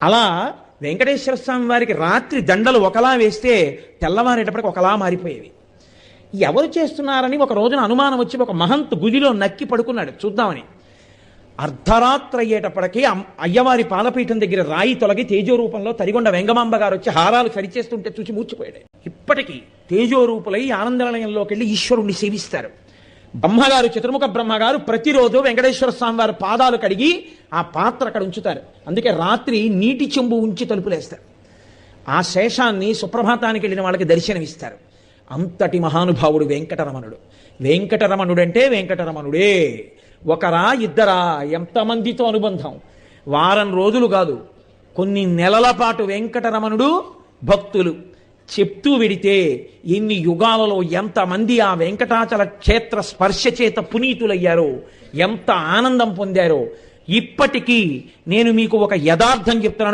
అలా వెంకటేశ్వర స్వామి వారికి రాత్రి దండలు ఒకలా వేస్తే తెల్లవారేటప్పటికి ఒకలా మారిపోయేవి. ఎవరు చేస్తున్నారని ఒక రోజున అనుమానం వచ్చి ఒక మహంత్ గుదిలో నక్కి పడుకున్నాడు చూద్దామని. అర్ధరాత్రి అయ్యేటప్పటికీ అయ్యవారి పాలపీఠం దగ్గర రాయి తొలగి తేజోరూపంలో తరిగొండ వెంగమాంబ గారు వచ్చి హారాలు సరిచేస్తుంటే చూసి మూర్చిపోయాడు. ఇప్పటికీ తేజోరూపులై ఆనందనిలయంలోకి వెళ్ళి ఈశ్వరుణ్ణి సేవిస్తారు. బ్రహ్మగారు, చతుర్ముఖ బ్రహ్మగారు ప్రతిరోజు వెంకటేశ్వర స్వామి వారి పాదాలు కడిగి ఆ పాత్ర అక్కడ ఉంచుతారు. అందుకే రాత్రి నీటి చెంబు ఉంచి తలుపులేస్తారు. ఆ శేషాన్ని సుప్రభాతానికి వెళ్ళిన వాళ్ళకి దర్శనమిస్తారు. అంతటి మహానుభావుడు వెంకటరమణుడు. వెంకటరమణుడంటే వెంకటరమణుడే. ఒకరా ఇద్దరా, ఎంతమందితో అనుబంధం. వారం రోజులు కాదు, కొన్ని నెలల పాటు వెంకటరమణుడు భక్తులు చెప్తూ వెడితే ఎన్ని యుగాలలో ఎంతమంది ఆ వెంకటాచల క్షేత్ర స్పర్శ చేత పునీతులయ్యారో, ఎంత ఆనందం పొందారో. ఇప్పటికీ నేను మీకు ఒక యథార్థం చెప్తున్నాను.